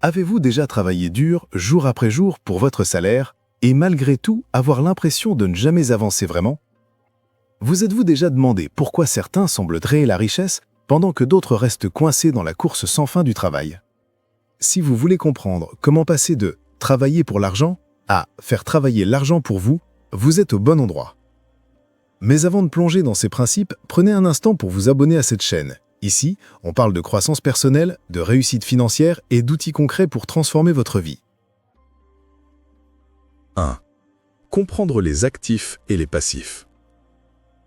Avez-vous déjà travaillé dur, jour après jour, pour votre salaire, et malgré tout avoir l'impression de ne jamais avancer vraiment? Vous êtes-vous déjà demandé pourquoi certains semblent créer la richesse pendant que d'autres restent coincés dans la course sans fin du travail? Si vous voulez comprendre comment passer de « travailler pour l'argent » à « faire travailler l'argent pour vous », vous êtes au bon endroit. Mais avant de plonger dans ces principes, prenez un instant pour vous abonner à cette chaîne. Ici, on parle de croissance personnelle, de réussite financière et d'outils concrets pour transformer votre vie. 1. Comprendre les actifs et les passifs.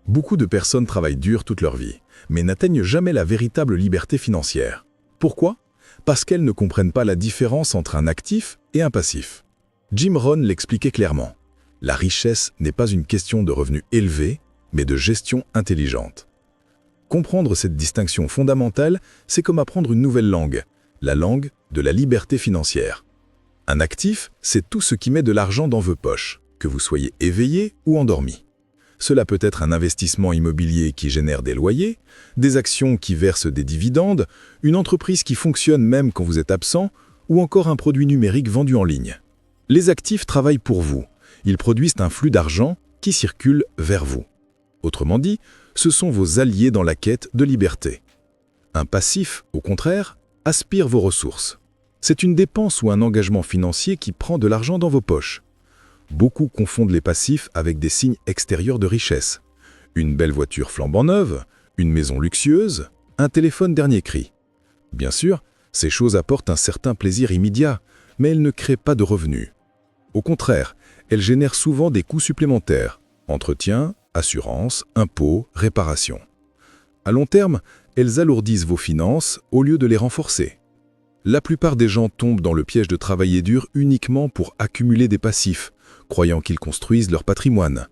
Beaucoup de personnes travaillent dur toute leur vie, mais n'atteignent jamais la véritable liberté financière. Pourquoi? Parce qu'elles ne comprennent pas la différence entre un actif et un passif. Jim Rohn l'expliquait clairement. La richesse n'est pas une question de revenus élevés, mais de gestion intelligente. Comprendre cette distinction fondamentale, c'est comme apprendre une nouvelle langue, la langue de la liberté financière. Un actif, c'est tout ce qui met de l'argent dans vos poches, que vous soyez éveillé ou endormi. Cela peut être un investissement immobilier qui génère des loyers, des actions qui versent des dividendes, une entreprise qui fonctionne même quand vous êtes absent, ou encore un produit numérique vendu en ligne. Les actifs travaillent pour vous. Ils produisent un flux d'argent qui circule vers vous. Autrement dit, ce sont vos alliés dans la quête de liberté. Un passif, au contraire, aspire vos ressources. C'est une dépense ou un engagement financier qui prend de l'argent dans vos poches. Beaucoup confondent les passifs avec des signes extérieurs de richesse. Une belle voiture flambant neuve, une maison luxueuse, un téléphone dernier cri. Bien sûr, ces choses apportent un certain plaisir immédiat, mais elles ne créent pas de revenus. Au contraire, elles génèrent souvent des coûts supplémentaires, entretien, assurance, impôts, réparation. À long terme, elles alourdissent vos finances au lieu de les renforcer. La plupart des gens tombent dans le piège de travailler dur uniquement pour accumuler des passifs, croyant qu'ils construisent leur patrimoine.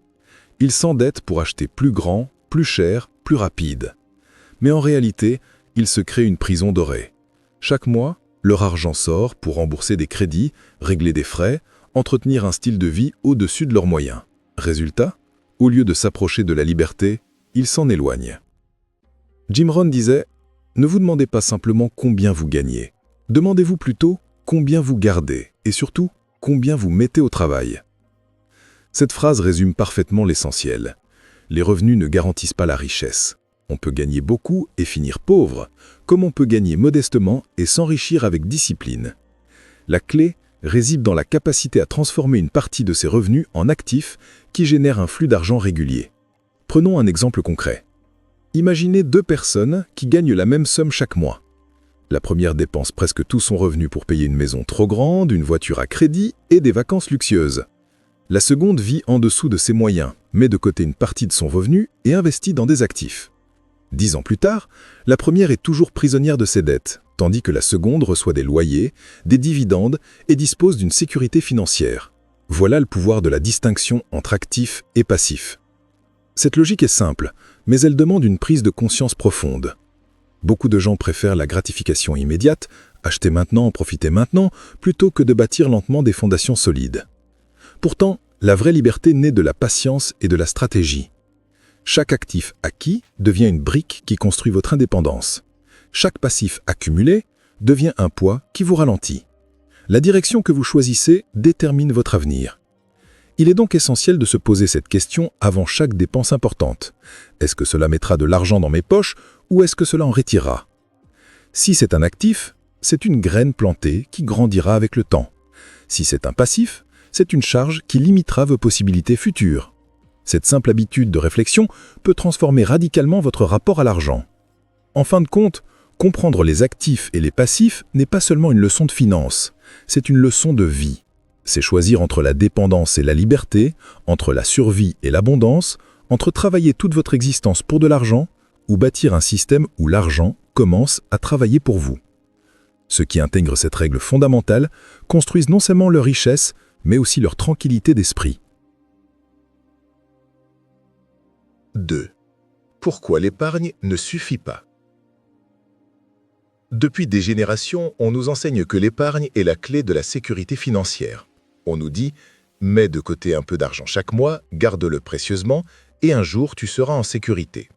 Ils s'endettent pour acheter plus grand, plus cher, plus rapide. Mais en réalité, ils se créent une prison dorée. Chaque mois, leur argent sort pour rembourser des crédits, régler des frais, entretenir un style de vie au-dessus de leurs moyens. Résultat, au lieu de s'approcher de la liberté, ils s'en éloignent. Jim Rohn disait « Ne vous demandez pas simplement combien vous gagnez. Demandez-vous plutôt combien vous gardez et surtout combien vous mettez au travail. » Cette phrase résume parfaitement l'essentiel. Les revenus ne garantissent pas la richesse. On peut gagner beaucoup et finir pauvre, comme on peut gagner modestement et s'enrichir avec discipline. La clé réside dans la capacité à transformer une partie de ces revenus en actifs qui génèrent un flux d'argent régulier. Prenons un exemple concret. Imaginez deux personnes qui gagnent la même somme chaque mois. La première dépense presque tout son revenu pour payer une maison trop grande, une voiture à crédit et des vacances luxueuses. La seconde vit en dessous de ses moyens, met de côté une partie de son revenu et investit dans des actifs. 10 ans plus tard, la première est toujours prisonnière de ses dettes, tandis que la seconde reçoit des loyers, des dividendes et dispose d'une sécurité financière. Voilà le pouvoir de la distinction entre actifs et passifs. Cette logique est simple, mais elle demande une prise de conscience profonde. Beaucoup de gens préfèrent la gratification immédiate, acheter maintenant, profiter maintenant, plutôt que de bâtir lentement des fondations solides. Pourtant, la vraie liberté naît de la patience et de la stratégie. Chaque actif acquis devient une brique qui construit votre indépendance. Chaque passif accumulé devient un poids qui vous ralentit. La direction que vous choisissez détermine votre avenir. Il est donc essentiel de se poser cette question avant chaque dépense importante. Est-ce que cela mettra de l'argent dans mes poches ou est-ce que cela en retirera? Si c'est un actif, c'est une graine plantée qui grandira avec le temps. Si c'est un passif, c'est une charge qui limitera vos possibilités futures. Cette simple habitude de réflexion peut transformer radicalement votre rapport à l'argent. En fin de compte, comprendre les actifs et les passifs n'est pas seulement une leçon de finance, c'est une leçon de vie. C'est choisir entre la dépendance et la liberté, entre la survie et l'abondance, entre travailler toute votre existence pour de l'argent ou bâtir un système où l'argent commence à travailler pour vous. Ceux qui intègrent cette règle fondamentale construisent non seulement leur richesse, mais aussi leur tranquillité d'esprit. 2. Pourquoi l'épargne ne suffit pas? Depuis des générations, on nous enseigne que l'épargne est la clé de la sécurité financière. On nous dit « mets de côté un peu d'argent chaque mois, garde-le précieusement, et un jour tu seras en sécurité ».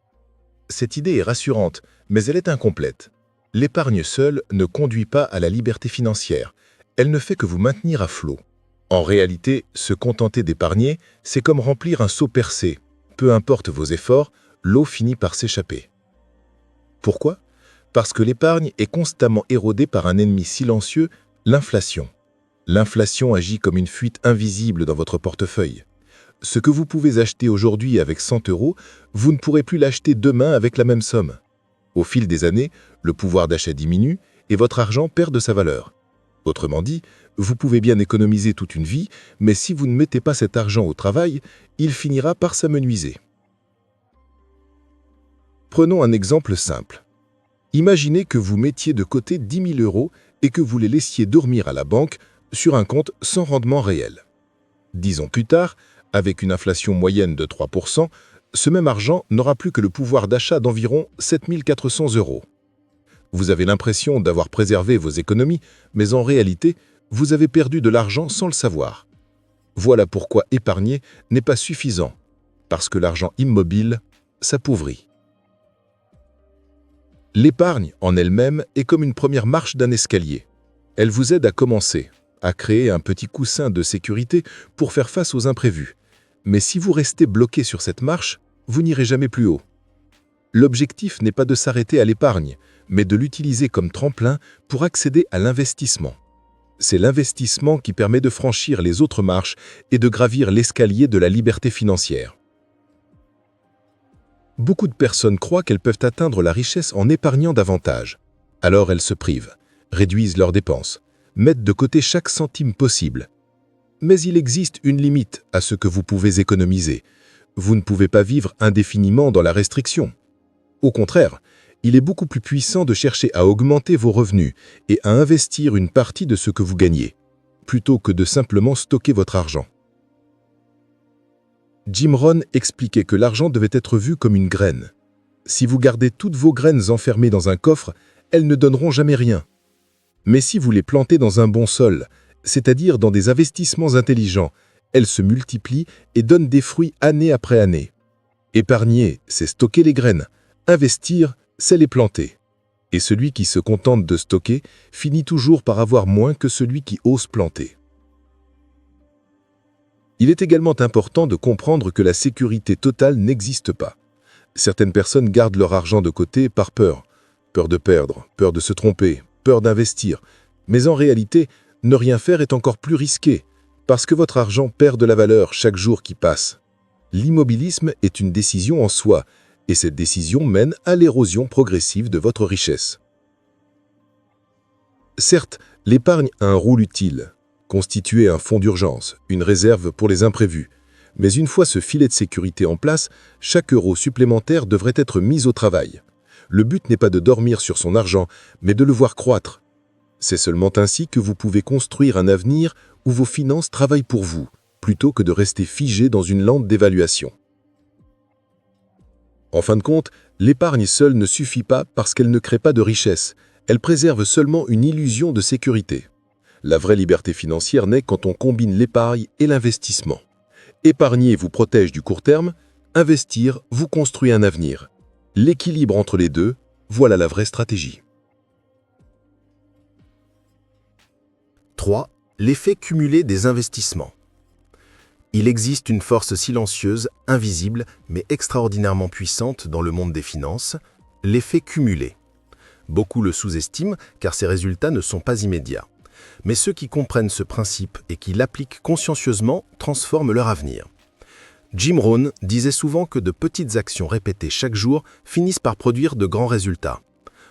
Cette idée est rassurante, mais elle est incomplète. l'épargne seule ne conduit pas à la liberté financière. Elle ne fait que vous maintenir à flot. En réalité, se contenter d'épargner, c'est comme remplir un seau percé. Peu importe vos efforts, l'eau finit par s'échapper. Pourquoi? Parce que l'épargne est constamment érodée par un ennemi silencieux, l'inflation. L'inflation agit comme une fuite invisible dans votre portefeuille. Ce que vous pouvez acheter aujourd'hui avec 100 €, vous ne pourrez plus l'acheter demain avec la même somme. Au fil des années, le pouvoir d'achat diminue et votre argent perd de sa valeur. Autrement dit, vous pouvez bien économiser toute une vie, mais si vous ne mettez pas cet argent au travail, il finira par s'amenuiser. Prenons un exemple simple. Imaginez que vous mettiez de côté 10 000 € et que vous les laissiez dormir à la banque sur un compte sans rendement réel. 10 ans plus tard, avec une inflation moyenne de 3%, ce même argent n'aura plus que le pouvoir d'achat d'environ 7 400 €. Vous avez l'impression d'avoir préservé vos économies, mais en réalité, vous avez perdu de l'argent sans le savoir. Voilà pourquoi épargner n'est pas suffisant, parce que l'argent immobile s'appauvrit. L'épargne en elle-même est comme une première marche d'un escalier. Elle vous aide à commencer, à créer un petit coussin de sécurité pour faire face aux imprévus. Mais si vous restez bloqué sur cette marche, vous n'irez jamais plus haut. L'objectif n'est pas de s'arrêter à l'épargne, mais de l'utiliser comme tremplin pour accéder à l'investissement. C'est l'investissement qui permet de franchir les autres marches et de gravir l'escalier de la liberté financière. Beaucoup de personnes croient qu'elles peuvent atteindre la richesse en épargnant davantage. Alors elles se privent, réduisent leurs dépenses, mettent de côté chaque centime possible. Mais il existe une limite à ce que vous pouvez économiser. Vous ne pouvez pas vivre indéfiniment dans la restriction. Au contraire, il est beaucoup plus puissant de chercher à augmenter vos revenus et à investir une partie de ce que vous gagnez, plutôt que de simplement stocker votre argent. Jim Rohn expliquait que l'argent devait être vu comme une graine. Si vous gardez toutes vos graines enfermées dans un coffre, elles ne donneront jamais rien. Mais si vous les plantez dans un bon sol, c'est-à-dire dans des investissements intelligents, elles se multiplient et donnent des fruits année après année. Épargner, c'est stocker les graines. Investir, c'est les planter. Et celui qui se contente de stocker finit toujours par avoir moins que celui qui ose planter. Il est également important de comprendre que la sécurité totale n'existe pas. Certaines personnes gardent leur argent de côté par peur. Peur de perdre, peur de se tromper, peur d'investir. Mais en réalité, ne rien faire est encore plus risqué, parce que votre argent perd de la valeur chaque jour qui passe. L'immobilisme est une décision en soi, et cette décision mène à l'érosion progressive de votre richesse. Certes, l'épargne a un rôle utile, constituer un fonds d'urgence, une réserve pour les imprévus. Mais une fois ce filet de sécurité en place, chaque euro supplémentaire devrait être mis au travail. Le but n'est pas de dormir sur son argent, mais de le voir croître. C'est seulement ainsi que vous pouvez construire un avenir où vos finances travaillent pour vous, plutôt que de rester figé dans une lente d'évaluation. En fin de compte, l'épargne seule ne suffit pas parce qu'elle ne crée pas de richesse. Elle préserve seulement une illusion de sécurité. La vraie liberté financière naît quand on combine l'épargne et l'investissement. Épargner vous protège du court terme, investir vous construit un avenir. L'équilibre entre les deux, voilà la vraie stratégie. 3. L'effet cumulé des investissements. Il existe une force silencieuse, invisible, mais extraordinairement puissante dans le monde des finances, l'effet cumulé. Beaucoup le sous-estiment car ses résultats ne sont pas immédiats. Mais ceux qui comprennent ce principe et qui l'appliquent consciencieusement transforment leur avenir. Jim Rohn disait souvent que de petites actions répétées chaque jour finissent par produire de grands résultats.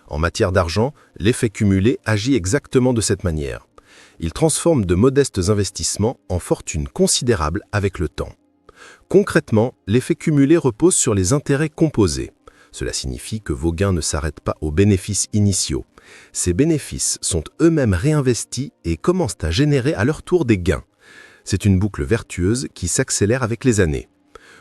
En matière d'argent, l'effet cumulé agit exactement de cette manière. Il transforme de modestes investissements en fortunes considérables avec le temps. Concrètement, l'effet cumulé repose sur les intérêts composés. Cela signifie que vos gains ne s'arrêtent pas aux bénéfices initiaux. Ces bénéfices sont eux-mêmes réinvestis et commencent à générer à leur tour des gains. C'est une boucle vertueuse qui s'accélère avec les années.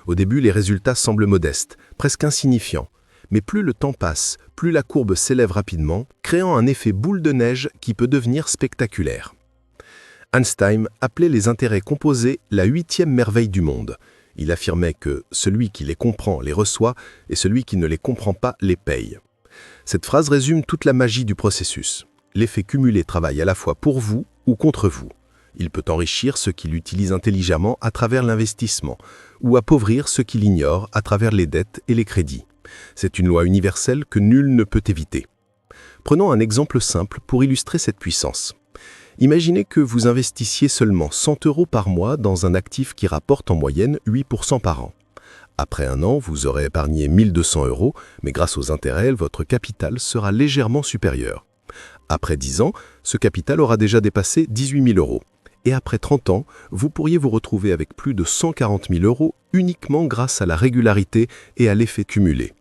Au début, les résultats semblent modestes, presque insignifiants. Mais plus le temps passe, plus la courbe s'élève rapidement, créant un effet boule de neige qui peut devenir spectaculaire. Einstein appelait les intérêts composés la 8e merveille du monde. Il affirmait que celui qui les comprend les reçoit et celui qui ne les comprend pas les paye. Cette phrase résume toute la magie du processus. L'effet cumulé travaille à la fois pour vous ou contre vous. Il peut enrichir ceux qui l'utilisent intelligemment à travers l'investissement ou appauvrir ceux qui l'ignorent à travers les dettes et les crédits. C'est une loi universelle que nul ne peut éviter. Prenons un exemple simple pour illustrer cette puissance. Imaginez que vous investissiez seulement 100 € par mois dans un actif qui rapporte en moyenne 8% par an. Après un an, vous aurez épargné 1 200 €, mais grâce aux intérêts, votre capital sera légèrement supérieur. Après 10 ans, ce capital aura déjà dépassé 18 000 €. Et après 30 ans, vous pourriez vous retrouver avec plus de 140 000 € uniquement grâce à la régularité et à l'effet cumulé.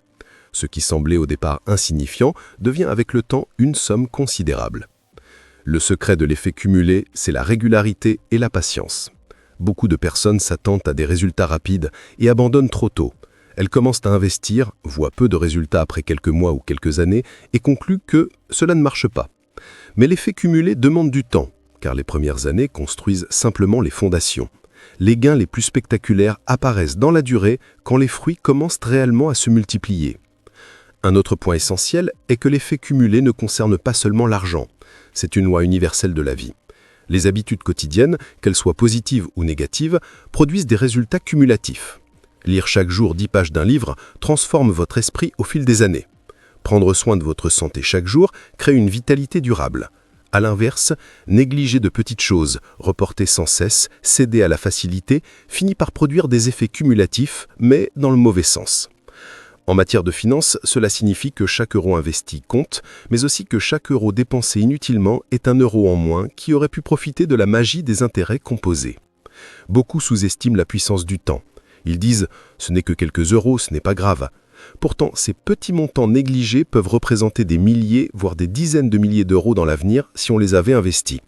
Ce qui semblait au départ insignifiant devient avec le temps une somme considérable. Le secret de l'effet cumulé, c'est la régularité et la patience. Beaucoup de personnes s'attendent à des résultats rapides et abandonnent trop tôt. Elles commencent à investir, voient peu de résultats après quelques mois ou quelques années et concluent que cela ne marche pas. Mais l'effet cumulé demande du temps, car les premières années construisent simplement les fondations. Les gains les plus spectaculaires apparaissent dans la durée quand les fruits commencent réellement à se multiplier. Un autre point essentiel est que l'effet cumulé ne concerne pas seulement l'argent. C'est une loi universelle de la vie. Les habitudes quotidiennes, qu'elles soient positives ou négatives, produisent des résultats cumulatifs. Lire chaque jour 10 pages d'un livre transforme votre esprit au fil des années. Prendre soin de votre santé chaque jour crée une vitalité durable. À l'inverse, négliger de petites choses, reporter sans cesse, céder à la facilité, finit par produire des effets cumulatifs, mais dans le mauvais sens. En matière de finances, cela signifie que chaque euro investi compte, mais aussi que chaque euro dépensé inutilement est un euro en moins qui aurait pu profiter de la magie des intérêts composés. Beaucoup sous-estiment la puissance du temps. Ils disent « ce n'est que quelques euros, ce n'est pas grave ». Pourtant, ces petits montants négligés peuvent représenter des milliers, voire des dizaines de milliers d'euros dans l'avenir si on les avait investis.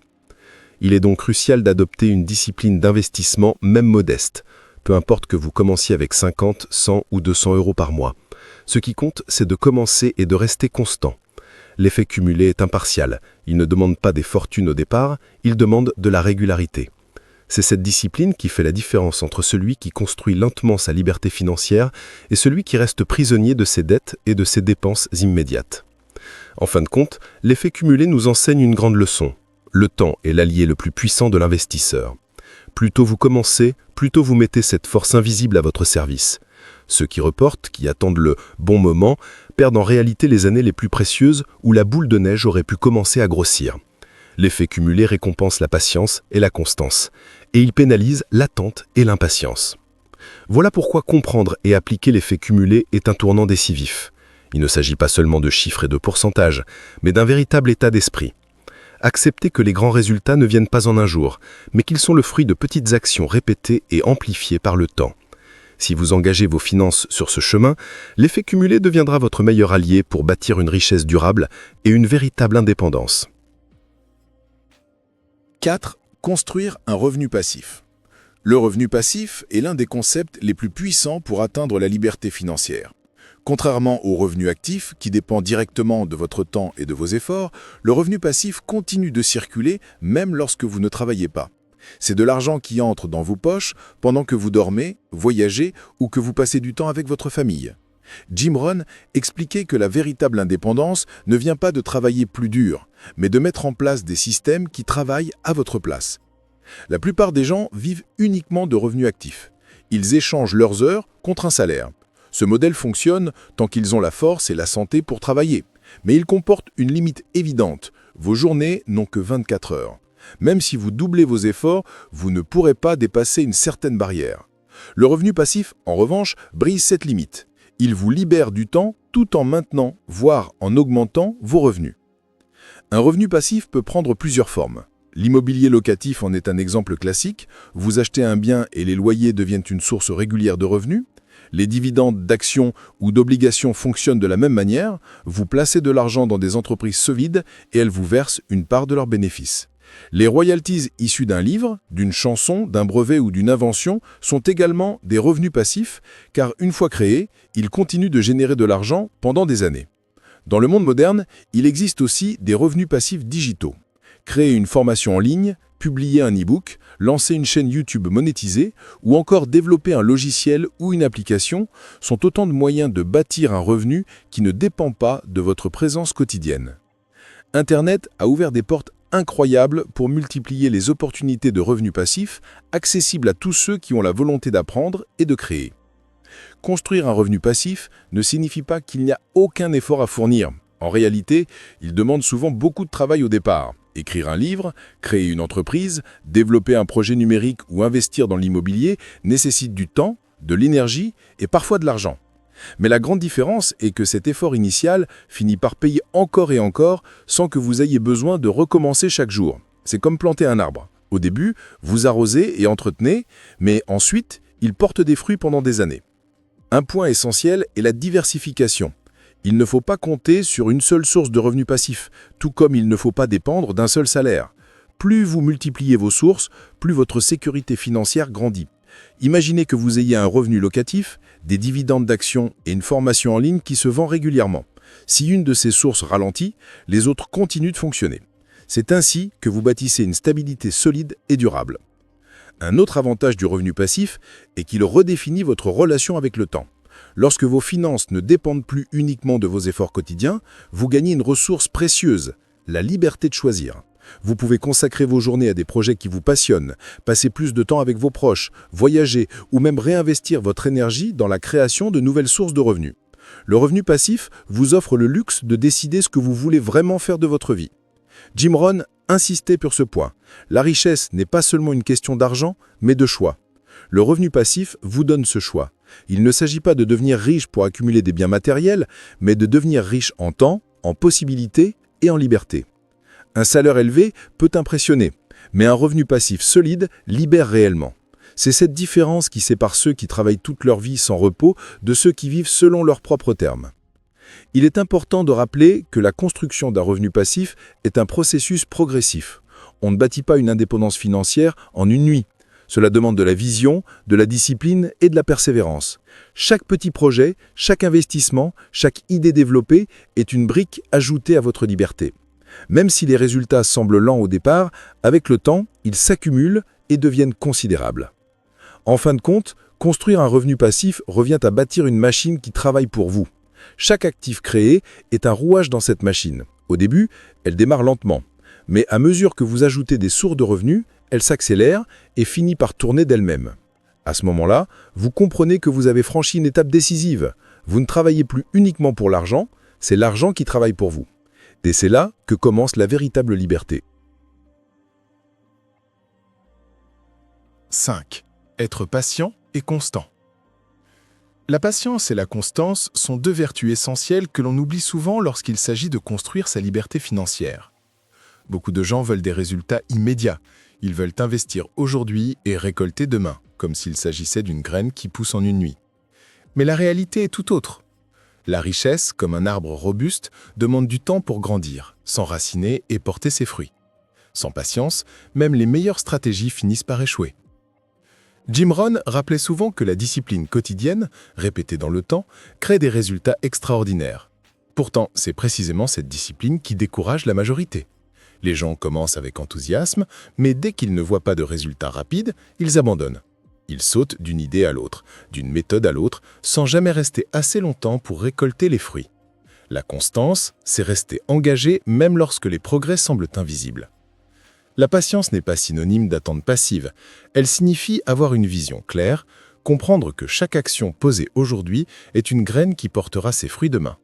Il est donc crucial d'adopter une discipline d'investissement, même modeste. Peu importe que vous commenciez avec 50, 100 ou 200 € par mois. Ce qui compte, c'est de commencer et de rester constant. L'effet cumulé est impartial. Il ne demande pas des fortunes au départ, il demande de la régularité. C'est cette discipline qui fait la différence entre celui qui construit lentement sa liberté financière et celui qui reste prisonnier de ses dettes et de ses dépenses immédiates. En fin de compte, l'effet cumulé nous enseigne une grande leçon. Le temps est l'allié le plus puissant de l'investisseur. Plus tôt vous commencez, plus tôt vous mettez cette force invisible à votre service. Ceux qui reportent, qui attendent le bon moment, perdent en réalité les années les plus précieuses où la boule de neige aurait pu commencer à grossir. L'effet cumulé récompense la patience et la constance, et il pénalise l'attente et l'impatience. Voilà pourquoi comprendre et appliquer l'effet cumulé est un tournant décisif. Il ne s'agit pas seulement de chiffres et de pourcentages, mais d'un véritable état d'esprit. Accepter que les grands résultats ne viennent pas en un jour, mais qu'ils sont le fruit de petites actions répétées et amplifiées par le temps. Si vous engagez vos finances sur ce chemin, l'effet cumulé deviendra votre meilleur allié pour bâtir une richesse durable et une véritable indépendance. 4. Construire un revenu passif. Le revenu passif est l'un des concepts les plus puissants pour atteindre la liberté financière. Contrairement au revenu actif, qui dépend directement de votre temps et de vos efforts, le revenu passif continue de circuler même lorsque vous ne travaillez pas. C'est de l'argent qui entre dans vos poches pendant que vous dormez, voyagez ou que vous passez du temps avec votre famille. Jim Rohn expliquait que la véritable indépendance ne vient pas de travailler plus dur, mais de mettre en place des systèmes qui travaillent à votre place. La plupart des gens vivent uniquement de revenus actifs. Ils échangent leurs heures contre un salaire. Ce modèle fonctionne tant qu'ils ont la force et la santé pour travailler, mais il comporte une limite évidente. Vos journées n'ont que 24 heures. Même si vous doublez vos efforts, vous ne pourrez pas dépasser une certaine barrière. Le revenu passif, en revanche, brise cette limite. Il vous libère du temps tout en maintenant, voire en augmentant vos revenus. Un revenu passif peut prendre plusieurs formes. L'immobilier locatif en est un exemple classique. Vous achetez un bien et les loyers deviennent une source régulière de revenus. Les dividendes d'actions ou d'obligations fonctionnent de la même manière. Vous placez de l'argent dans des entreprises solides et elles vous versent une part de leurs bénéfices. Les royalties issues d'un livre, d'une chanson, d'un brevet ou d'une invention sont également des revenus passifs, car une fois créés, ils continuent de générer de l'argent pendant des années. Dans le monde moderne, il existe aussi des revenus passifs digitaux. Créer une formation en ligne, publier un e-book, lancer une chaîne YouTube monétisée ou encore développer un logiciel ou une application sont autant de moyens de bâtir un revenu qui ne dépend pas de votre présence quotidienne. Internet a ouvert des portes incroyables pour multiplier les opportunités de revenus passifs accessibles à tous ceux qui ont la volonté d'apprendre et de créer. Construire un revenu passif ne signifie pas qu'il n'y a aucun effort à fournir. En réalité, il demande souvent beaucoup de travail au départ. Écrire un livre, créer une entreprise, développer un projet numérique ou investir dans l'immobilier nécessite du temps, de l'énergie et parfois de l'argent. Mais la grande différence est que cet effort initial finit par payer encore et encore sans que vous ayez besoin de recommencer chaque jour. C'est comme planter un arbre. Au début, vous arrosez et entretenez, mais ensuite, il porte des fruits pendant des années. Un point essentiel est la diversification. Il ne faut pas compter sur une seule source de revenus passifs, tout comme il ne faut pas dépendre d'un seul salaire. Plus vous multipliez vos sources, plus votre sécurité financière grandit. Imaginez que vous ayez un revenu locatif, des dividendes d'actions et une formation en ligne qui se vend régulièrement. Si une de ces sources ralentit, les autres continuent de fonctionner. C'est ainsi que vous bâtissez une stabilité solide et durable. Un autre avantage du revenu passif est qu'il redéfinit votre relation avec le temps. Lorsque vos finances ne dépendent plus uniquement de vos efforts quotidiens, vous gagnez une ressource précieuse, la liberté de choisir. Vous pouvez consacrer vos journées à des projets qui vous passionnent, passer plus de temps avec vos proches, voyager ou même réinvestir votre énergie dans la création de nouvelles sources de revenus. Le revenu passif vous offre le luxe de décider ce que vous voulez vraiment faire de votre vie. Jim Rohn insistait sur ce point. La richesse n'est pas seulement une question d'argent, mais de choix. Le revenu passif vous donne ce choix. Il ne s'agit pas de devenir riche pour accumuler des biens matériels, mais de devenir riche en temps, en possibilités et en liberté. Un salaire élevé peut impressionner, mais un revenu passif solide libère réellement. C'est cette différence qui sépare ceux qui travaillent toute leur vie sans repos de ceux qui vivent selon leurs propres termes. Il est important de rappeler que la construction d'un revenu passif est un processus progressif. On ne bâtit pas une indépendance financière en une nuit. Cela demande de la vision, de la discipline et de la persévérance. Chaque petit projet, chaque investissement, chaque idée développée est une brique ajoutée à votre liberté. Même si les résultats semblent lents au départ, avec le temps, ils s'accumulent et deviennent considérables. En fin de compte, construire un revenu passif revient à bâtir une machine qui travaille pour vous. Chaque actif créé est un rouage dans cette machine. Au début, elle démarre lentement. Mais à mesure que vous ajoutez des sources de revenus, elle s'accélère et finit par tourner d'elle-même. À ce moment-là, vous comprenez que vous avez franchi une étape décisive. Vous ne travaillez plus uniquement pour l'argent, c'est l'argent qui travaille pour vous. Et c'est là que commence la véritable liberté. 5. Être patient et constant. La patience et la constance sont deux vertus essentielles que l'on oublie souvent lorsqu'il s'agit de construire sa liberté financière. Beaucoup de gens veulent des résultats immédiats. Ils veulent investir aujourd'hui et récolter demain, comme s'il s'agissait d'une graine qui pousse en une nuit. Mais la réalité est tout autre. La richesse, comme un arbre robuste, demande du temps pour grandir, s'enraciner et porter ses fruits. Sans patience, même les meilleures stratégies finissent par échouer. Jim Rohn rappelait souvent que la discipline quotidienne, répétée dans le temps, crée des résultats extraordinaires. Pourtant, c'est précisément cette discipline qui décourage la majorité. Les gens commencent avec enthousiasme, mais dès qu'ils ne voient pas de résultats rapides, ils abandonnent. Ils sautent d'une idée à l'autre, d'une méthode à l'autre, sans jamais rester assez longtemps pour récolter les fruits. La constance, c'est rester engagé même lorsque les progrès semblent invisibles. La patience n'est pas synonyme d'attente passive. Elle signifie avoir une vision claire, comprendre que chaque action posée aujourd'hui est une graine qui portera ses fruits demain.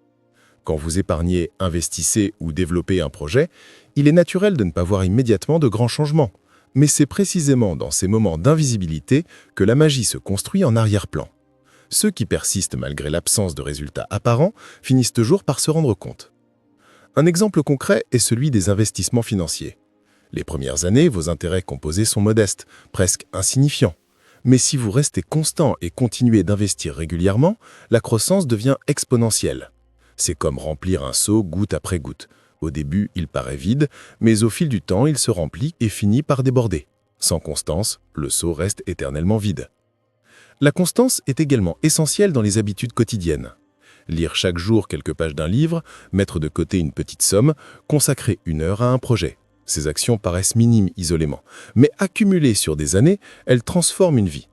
Quand vous épargnez, investissez ou développez un projet, il est naturel de ne pas voir immédiatement de grands changements. Mais c'est précisément dans ces moments d'invisibilité que la magie se construit en arrière-plan. Ceux qui persistent malgré l'absence de résultats apparents finissent toujours par se rendre compte. Un exemple concret est celui des investissements financiers. Les premières années, vos intérêts composés sont modestes, presque insignifiants. Mais si vous restez constant et continuez d'investir régulièrement, la croissance devient exponentielle. C'est comme remplir un seau goutte après goutte. Au début, il paraît vide, mais au fil du temps, il se remplit et finit par déborder. Sans constance, le seau reste éternellement vide. La constance est également essentielle dans les habitudes quotidiennes. Lire chaque jour quelques pages d'un livre, mettre de côté une petite somme, consacrer 1 heure à un projet. Ces actions paraissent minimes isolément, mais accumulées sur des années, elles transforment une vie.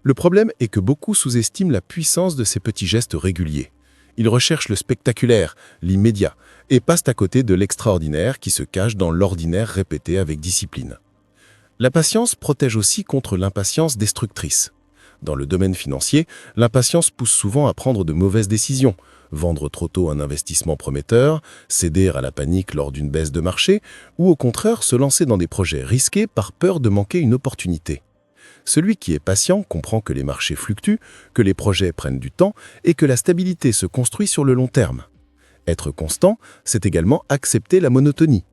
Le problème est que beaucoup sous-estiment la puissance de ces petits gestes réguliers. Ils recherchent le spectaculaire, l'immédiat, et passent à côté de l'extraordinaire qui se cache dans l'ordinaire répété avec discipline. La patience protège aussi contre l'impatience destructrice. Dans le domaine financier, l'impatience pousse souvent à prendre de mauvaises décisions, vendre trop tôt un investissement prometteur, céder à la panique lors d'une baisse de marché, ou au contraire se lancer dans des projets risqués par peur de manquer une opportunité. Celui qui est patient comprend que les marchés fluctuent, que les projets prennent du temps et que la stabilité se construit sur le long terme. Être constant, c'est également accepter la monotonie.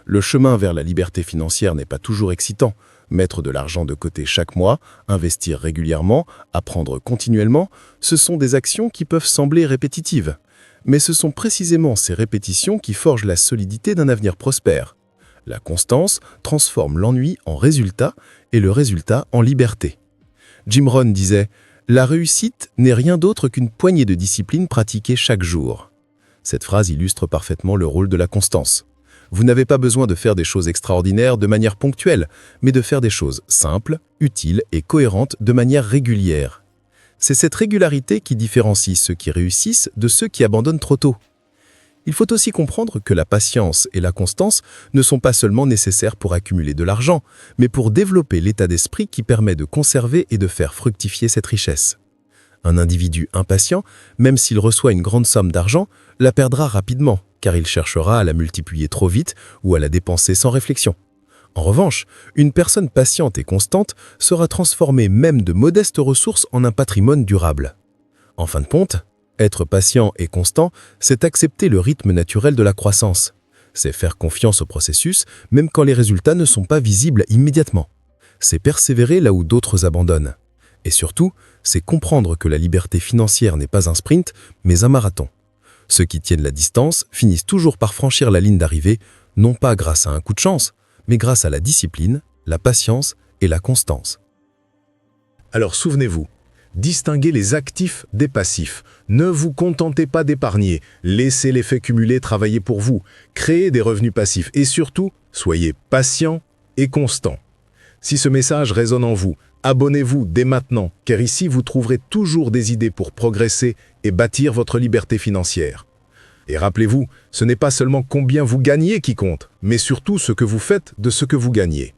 Le chemin vers la liberté financière n'est pas toujours excitant. Mettre de l'argent de côté chaque mois, investir régulièrement, apprendre continuellement, ce sont des actions qui peuvent sembler répétitives. Mais ce sont précisément ces répétitions qui forgent la solidité d'un avenir prospère. La constance transforme l'ennui en résultat et le résultat en liberté. Jim Rohn disait « La réussite n'est rien d'autre qu'une poignée de disciplines pratiquées chaque jour ». Cette phrase illustre parfaitement le rôle de la constance. Vous n'avez pas besoin de faire des choses extraordinaires de manière ponctuelle, mais de faire des choses simples, utiles et cohérentes de manière régulière. C'est cette régularité qui différencie ceux qui réussissent de ceux qui abandonnent trop tôt. Il faut aussi comprendre que la patience et la constance ne sont pas seulement nécessaires pour accumuler de l'argent, mais pour développer l'état d'esprit qui permet de conserver et de faire fructifier cette richesse. Un individu impatient, même s'il reçoit une grande somme d'argent, la perdra rapidement, car il cherchera à la multiplier trop vite ou à la dépenser sans réflexion. En revanche, une personne patiente et constante sera transformée même de modestes ressources en un patrimoine durable. En fin de compte, être patient et constant, c'est accepter le rythme naturel de la croissance. C'est faire confiance au processus, même quand les résultats ne sont pas visibles immédiatement. C'est persévérer là où d'autres abandonnent. Et surtout, c'est comprendre que la liberté financière n'est pas un sprint, mais un marathon. Ceux qui tiennent la distance finissent toujours par franchir la ligne d'arrivée, non pas grâce à un coup de chance, mais grâce à la discipline, la patience et la constance. Alors souvenez-vous, distinguez les actifs des passifs. Ne vous contentez pas d'épargner, laissez l'effet cumulé travailler pour vous, créez des revenus passifs et surtout, soyez patient et constant. Si ce message résonne en vous, abonnez-vous dès maintenant, car ici vous trouverez toujours des idées pour progresser et bâtir votre liberté financière. Et rappelez-vous, ce n'est pas seulement combien vous gagnez qui compte, mais surtout ce que vous faites de ce que vous gagnez.